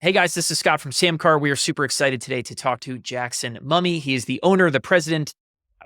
Hey guys, this is Scott from SamCart. We are super excited today to talk to Jackson Mummy. He is the owner, the president.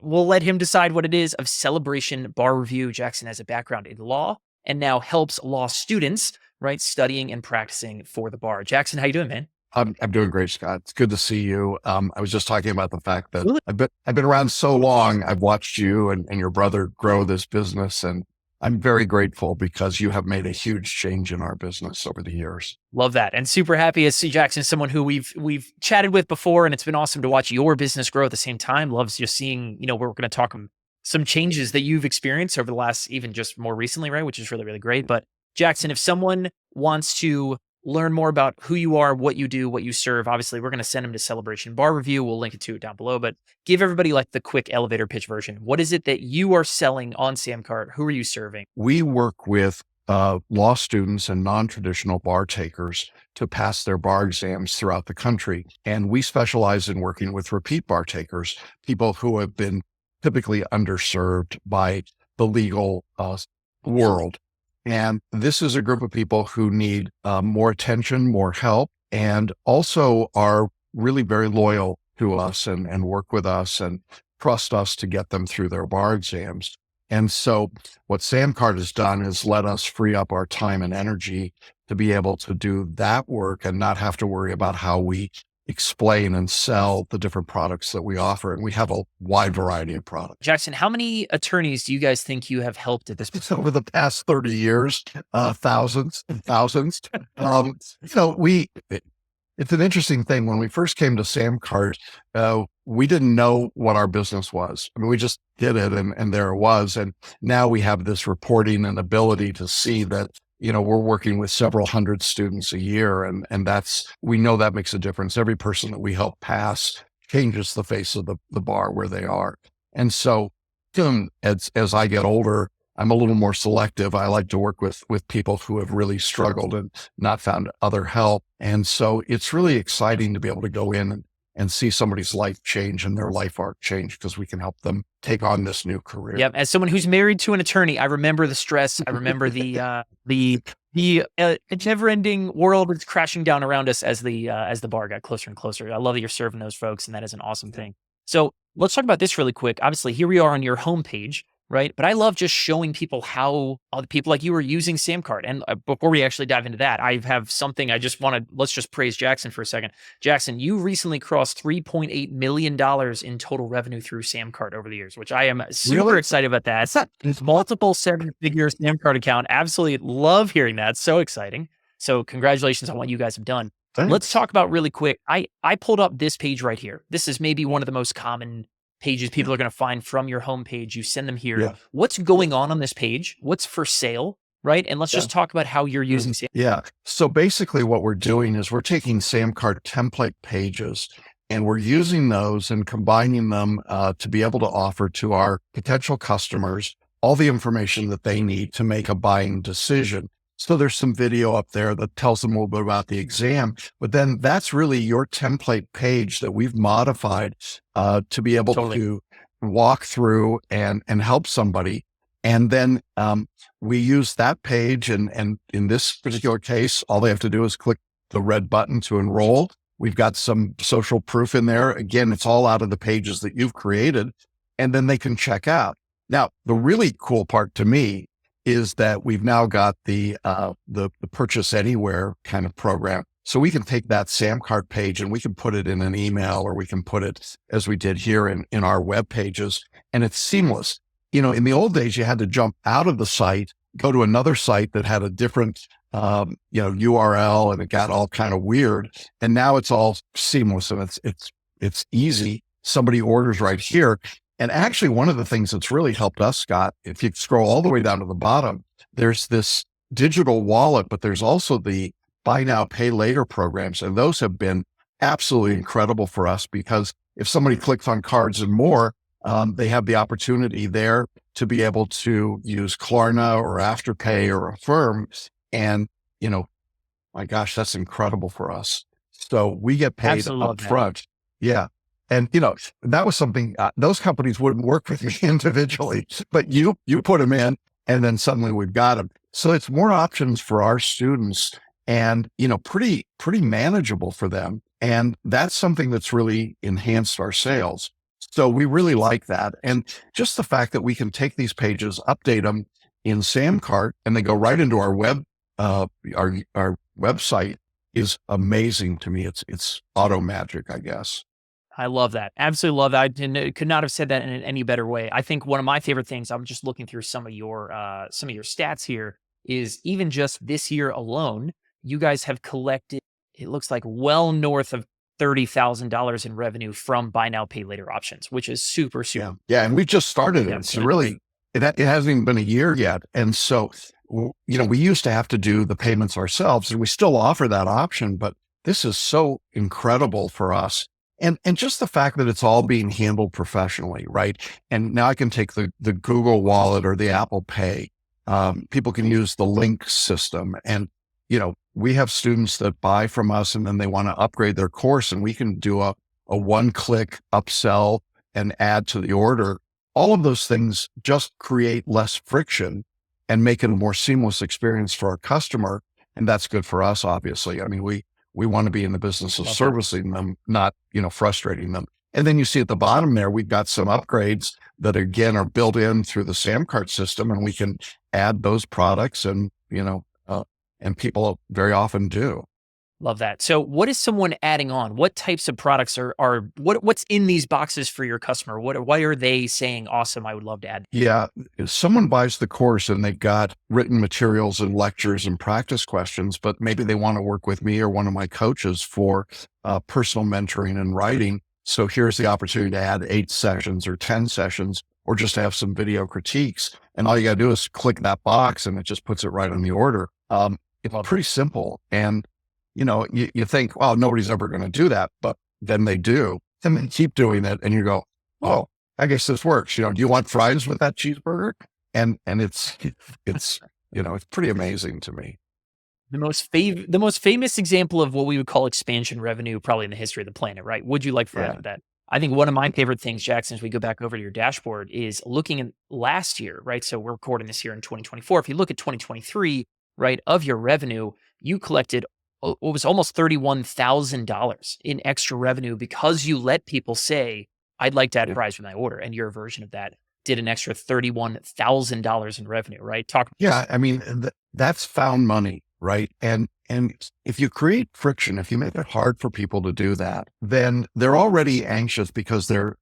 We'll let him decide what it is of Celebration Bar Review. Jackson has a background in law and now helps law students, right, studying and practicing for the bar. Jackson, how you doing, man? I'm doing great, Scott. It's good to see you. I was just talking about the fact that Really? I've been around so long. I've watched you and your brother grow this business, and I'm very grateful because you have made a huge change in our business over the years. Love that, and super happy to see Jackson, someone who we've chatted with before, and it's been awesome to watch your business grow at the same time. Loves just seeing, we're going to talk some changes that you've experienced over the last, even just more recently, right? Which is really, really great. But Jackson, if someone wants to learn more about who you are, what you do, what you serve, obviously we're going to send them to Celebration Bar Review. We'll link it to it down below, but give everybody like the quick elevator pitch version. What is it that you are selling on SamCart? Who are you serving? We work with law students and non-traditional bar takers to pass their bar exams throughout the country. And we specialize in working with repeat bar takers, people who have been typically underserved by the legal world. And this is a group of people who need more attention, more help, and also are really very loyal to us and work with us and trust us to get them through their bar exams. And so what SamCart has done is let us free up our time and energy to be able to do that work and not have to worry about how we explain and sell the different products that we offer. And we have a wide variety of products. Jackson, how many attorneys do you guys think you have helped at this point? Over the past 30 years, thousands and thousands. It's an interesting thing. When we first came to SamCart, we didn't know what our business was. I mean, we just did it and there it was. And now we have this reporting and ability to see that, we're working with several hundred students a year. And we know that makes a difference. Every person that we help pass changes the face of the bar where they are. And so as I get older, I'm a little more selective. I like to work with people who have really struggled and not found other help. And so it's really exciting to be able to go in and see somebody's life change and their life arc change because we can help them take on this new career. Yep. As someone who's married to an attorney, I remember the stress. I remember the never-ending world that's crashing down around us as the bar got closer and closer. I love that you're serving those folks, and that is an awesome thing. So let's talk about this really quick. Obviously, here we are on your homepage, right? But I love just showing people how other people like you are using SamCart. And before we actually dive into that, I have something let's just praise Jackson for a second. Jackson, you recently crossed $3.8 million in total revenue through SamCart over the years, which I am super excited about that. It's multiple seven-figure SamCart account. Absolutely love hearing that. So exciting. So congratulations on what you guys have done. Thanks. Let's talk about really quick. I pulled up this page right here. This is maybe one of the most common pages people are going to find from your homepage. You send them here. Yeah. What's going on this page? What's for sale, right? And let's just talk about how you're using SamCart. Yeah. So basically what we're doing is we're taking SamCart template pages and we're using those and combining them to be able to offer to our potential customers all the information that they need to make a buying decision. So there's some video up there that tells them a little bit about the exam, but then that's really your template page that we've modified to be able to walk through and help somebody. And then we use that page. And in this particular case, all they have to do is click the red button to enroll. We've got some social proof in there. Again, it's all out of the pages that you've created, and then they can check out. Now, the really cool part to me is that we've now got the purchase anywhere kind of program. So we can take that SamCart page and we can put it in an email, or we can put it as we did here in our web pages, and it's seamless. In the old days, you had to jump out of the site, go to another site that had a different, URL, and it got all kind of weird. And now it's all seamless and it's easy. Somebody orders right here. And actually, one of the things that's really helped us, Scott, if you scroll all the way down to the bottom, there's this digital wallet, but there's also the buy now, pay later programs. And those have been absolutely incredible for us because if somebody clicks on Cards and More, they have the opportunity there to be able to use Klarna or Afterpay or Affirm. And, my gosh, that's incredible for us. So we get paid up front. Yeah. And, that was something, those companies wouldn't work with me individually, but you put them in and then suddenly we've got them. So it's more options for our students and, pretty manageable for them. And that's something that's really enhanced our sales. So we really like that. And just the fact that we can take these pages, update them in SamCart, and they go right into our our website is amazing to me. It's auto magic, I guess. I love that. Absolutely love that. I could not have said that in any better way. I think one of my favorite things, I'm just looking through some of your stats here, is even just this year alone, you guys have collected, it looks like well north of $30,000 in revenue from buy now, pay later options, which is super, Yeah. super. Yeah. And we just started it. Yeah. It's really, it hasn't even been a year yet. And so, we used to have to do the payments ourselves, and we still offer that option, but this is so incredible for us. And just the fact that it's all being handled professionally, right? And now I can take the Google Wallet or the Apple Pay. People can use the link system, and we have students that buy from us and then they want to upgrade their course, and we can do a one-click upsell and add to the order. All of those things just create less friction and make it a more seamless experience for our customer. And that's good for us, obviously. I mean, we want to be in the business of Love that. servicing them, not, frustrating them. And then you see at the bottom there, we've got some upgrades that again are built in through the SamCart system, and we can add those products, and people very often do. Love that. So what is someone adding on? What types of products are what's in these boxes for your customer? Why are they saying, awesome, I would love to add? Yeah. If someone buys the course and they've got written materials and lectures and practice questions, but maybe they want to work with me or one of my coaches for personal mentoring and writing. So here's the opportunity to add 8 sessions or 10 sessions, or just have some video critiques. And all you got to do is click that box and it just puts it right on the order. It's pretty simple. And, you think, well, nobody's ever going to do that, but then they do. And they keep doing it. And you go, oh, I guess this works. Do you want fries with that cheeseburger? And it's it's pretty amazing to me. The most famous example of what we would call expansion revenue probably in the history of the planet, right? Would you like fries Yeah. with that? I think one of my favorite things, Jackson, as we go back over to your dashboard, is looking at last year, right? So we're recording this here in 2024. If you look at 2023, right, of your revenue, you collected what was almost $31,000 in extra revenue because you let people say, I'd like to add Yeah. fries with my order. And your version of that did an extra $31,000 in revenue, right? Talk. Yeah. I mean, that's found money, right? And if you create friction, if you make it hard for people to do that, then they're already anxious because they're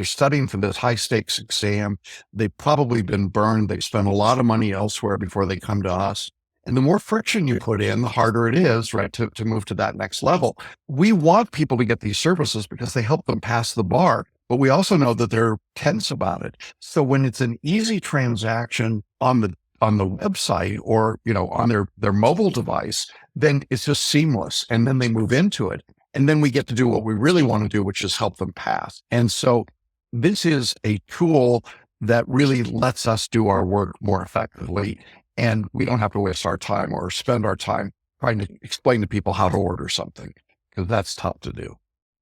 studying for this high stakes exam. They've probably been burned. They've spent a lot of money elsewhere before they come to us. And the more friction you put in, the harder it is, right, to move to that next level. We want people to get these services because they help them pass the bar, but we also know that they're tense about it. So when it's an easy transaction on the website or, on their mobile device, then it's just seamless. And then they move into it. And then we get to do what we really want to do, which is help them pass. And so this is a tool that really lets us do our work more effectively. And we don't have to waste our time or spend our time trying to explain to people how to order something, because that's tough to do.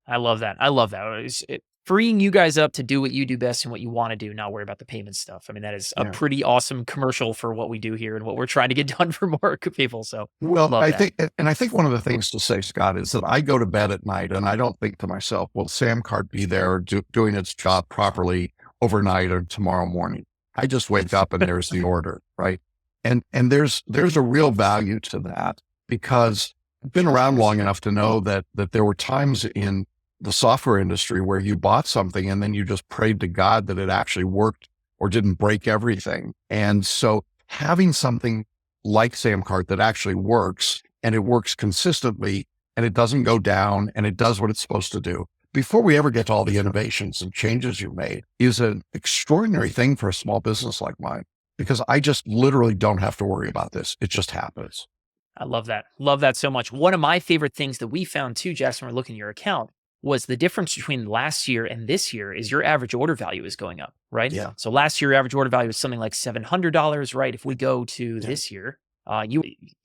I love that. I love that. Freeing you guys up to do what you do best and what you want to do, not worry about the payment stuff. I mean, that is a Yeah. pretty awesome commercial for what we do here and what we're trying to get done for more people. So Well, love that. I think one of the things to say, Scott, is that I go to bed at night and I don't think to myself, will SamCart be there doing its job properly overnight or tomorrow morning? I just wake up and there's the order, right? And there's a real value to that, because I've been around long enough to know that there were times in the software industry where you bought something and then you just prayed to God that it actually worked or didn't break everything. And so having something like SamCart that actually works, and it works consistently, and it doesn't go down, and it does what it's supposed to do before we ever get to all the innovations and changes you made, is an extraordinary thing for a small business like mine, because I just literally don't have to worry about this. It just happens. I love that. Love that so much. One of my favorite things that we found too, Jackson, when we're looking at your account, was the difference between last year and this year is your average order value is going up, right? Yeah. So last year, your average order value was something like $700, right? If we go to Yeah. this year,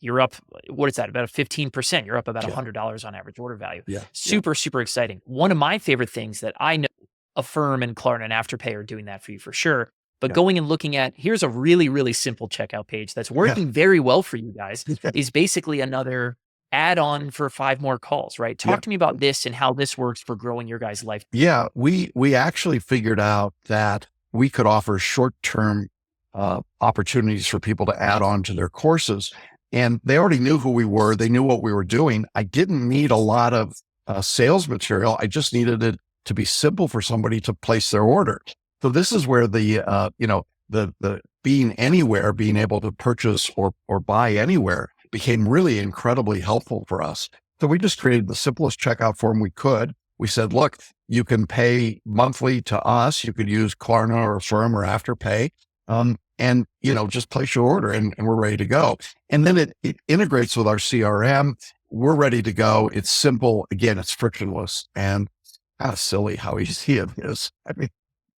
you're up, what is that? About a 15%. You're up about Yeah. $100 on average order value. Yeah. Super, super exciting. One of my favorite things that I know Affirm and Klarna and Afterpay are doing that for you for sure. But Yeah. going and looking at, here's a really, really simple checkout page that's Yeah. working very well for you guys, is basically another add on for 5 more calls, right? Yeah. Talk to me about this and how this works for growing your guys' life. Yeah, we actually figured out that we could offer short-term opportunities for people to add on to their courses, and they already knew who we were. They knew what we were doing. I didn't need a lot of sales material. I just needed it to be simple for somebody to place their order. So this is where the the being anywhere, being able to purchase or buy anywhere became really incredibly helpful for us. So we just created the simplest checkout form we could. We said, look, you can pay monthly to us. You could use Klarna or Affirm or Afterpay. And just place your order and we're ready to go. And then it integrates with our CRM. We're ready to go. It's simple. Again, it's frictionless and kind of silly how easy it is. I mean,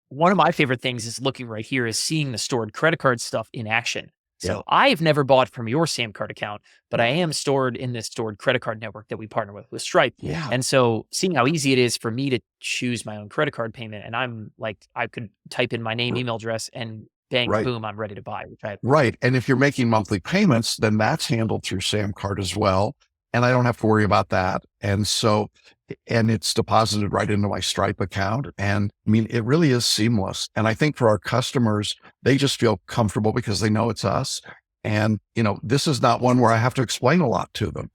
One of my favorite things is looking right here is seeing the stored credit card stuff in action. yeah, So I've never bought from your SamCart account, but I yeah, am stored in this stored credit card network that we partner with Stripe. yeah, And so seeing how easy it is for me to choose my own credit card payment, and I'm like, I could type in my name, r- email address, and bang, right. boom, I'm ready to buy, which I Right. And if you're making monthly payments, then that's handled through SamCart as well. And I don't have to worry about that. And it's deposited right into my Stripe account. And I mean, it really is seamless. And I think for our customers, they just feel comfortable because they know it's us. And, this is not one where I have to explain a lot to them.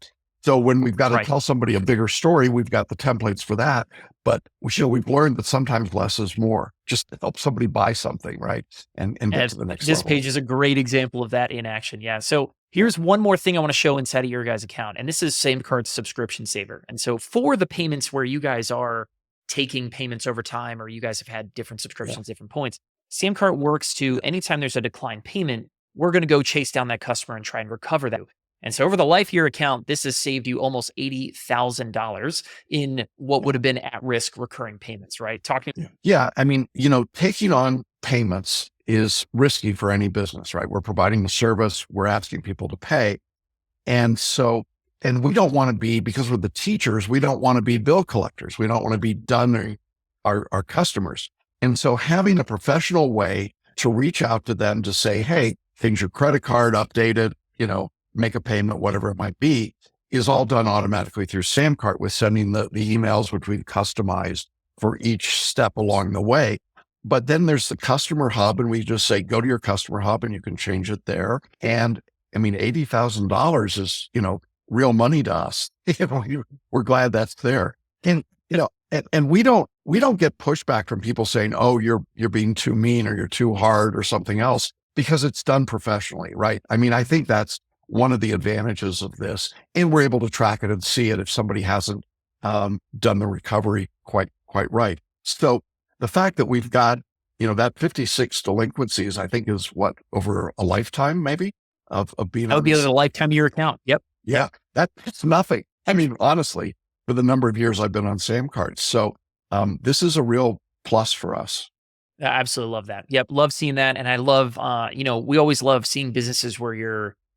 So when we've got to right. tell somebody a bigger story, we've got the templates for that. But we've learned that sometimes less is more, just to help somebody buy something, right? And get And to the next this level. page is a great example of that in action. Yeah. So here's one more thing I want to show inside of your guys' account. And this is SameCart's subscription saver. And so for the payments where you guys are taking payments over time, or you guys have had different Yeah. subscriptions, different points, SamCart works to anytime there's a declined payment, we're going to go chase down that customer and try and recover that. And so over the life of your account, this has saved you almost $80,000 in what would have been at risk recurring payments, right? Talking Yeah. Yeah. I mean, taking on payments is risky for any business, right? We're providing the service, we're asking people to pay. And so, and we don't want to be, because we're the teachers, we don't want to be bill collectors. We don't want to be dunning our customers. And so having a professional way to reach out to them to say, hey, things your credit card updated, make a payment, whatever it might be, is all done automatically through SamCart with sending the emails, which we've customized for each step along the way. But then there's the customer hub, and we just say, go to your customer hub and you can change it there. And I mean, $80,000 is, real money to us. We're glad that's there. And, and we don't get pushback from people saying, oh, you're being too mean or you're too hard or something else, because it's done professionally, right? I mean, I think that's one of the advantages of this, and we're able to track it and see it if somebody hasn't done the recovery quite right. So the fact that we've got, that 56 delinquencies, I think is what, over a lifetime, maybe of being that would on be this. the lifetime of your account. Yep. Yeah, that's nothing. I mean, honestly, for the number of years I've been on SamCart. So this is a real plus for us. I absolutely love that. Yep, love seeing that, and I love, we always love seeing businesses where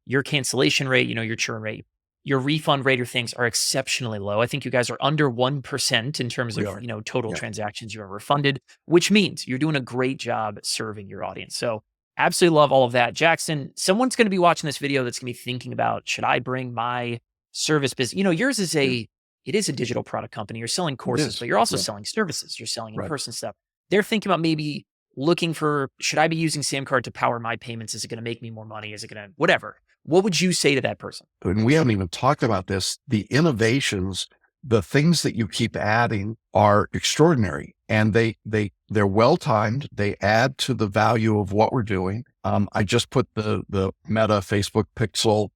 your cancellation rate, your churn rate, your refund rate, or things are exceptionally low. I think you guys are under 1% in terms We of are. total Yeah. transactions you are refunded, which means you're doing a great job serving your audience. So absolutely love all of that, Jackson. Someone's going to be watching this video that's going to be thinking about, should I bring my service business? Yours is Yeah. it is a digital product company. You're selling It courses, is. but you're also Yeah. selling services. You're selling in Right. person stuff. They're thinking about maybe looking for, should I be using SamCart to power my payments? Is it going to make me more money? Is it going to, whatever? What would you say to that person? And we haven't even talked about this. The innovations, the things that you keep adding are extraordinary, and they're well timed. They add to the value of what we're doing. I just put the Meta Facebook Pixel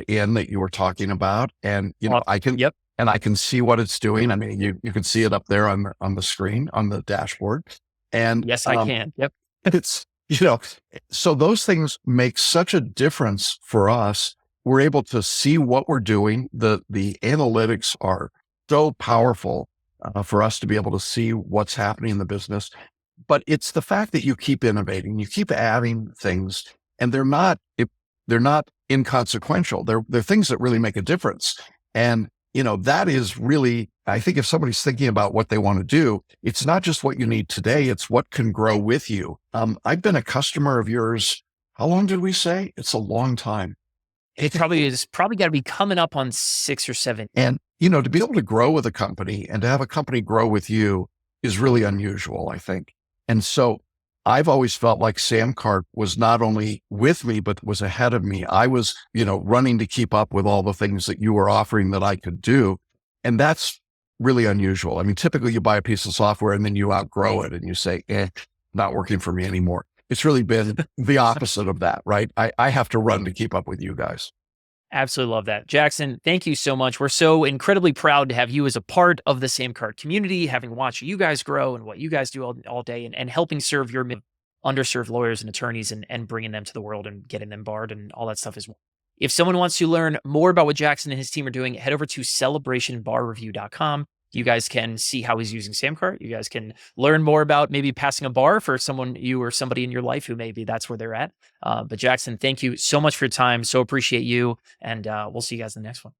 in that you were talking about, and I can Yep. and I can see what it's doing. I mean, you can see it up there on the screen on the dashboard, and Yes, I can. Yep. it's, so those things make such a difference for us. We're able to see what we're doing. The analytics are so powerful for us to be able to see what's happening in the business. But it's the fact that you keep innovating, you keep adding things, and they're not inconsequential. They're things that really make a difference. And, that is really I think if somebody's thinking about what they want to do, it's not just what you need today, it's what can grow with you. I've been a customer of yours. How long did we say? It's a long time. It probably is probably got to be coming up on 6 or 7. And, to be able to grow with a company and to have a company grow with you is really unusual, I think. And so I've always felt like SamCart was not only with me, but was ahead of me. I was, running to keep up with all the things that you were offering that I could do. And that's really unusual. I mean, typically you buy a piece of software and then you outgrow it and you say, not working for me anymore. It's really been the opposite of that, right? I have to run to keep up with you guys. Absolutely love that. Jackson, thank you so much. We're so incredibly proud to have you as a part of the SamCart community, having watched you guys grow and what you guys do all day and helping serve your underserved lawyers and attorneys and bringing them to the world and getting them barred and all that stuff as well. If someone wants to learn more about what Jackson and his team are doing, head over to celebrationbarreview.com. You guys can see how he's using SamCart. You guys can learn more about maybe passing a bar for someone, you or somebody in your life who maybe that's where they're at. But Jackson, thank you so much for your time. So appreciate you. And we'll see you guys in the next one.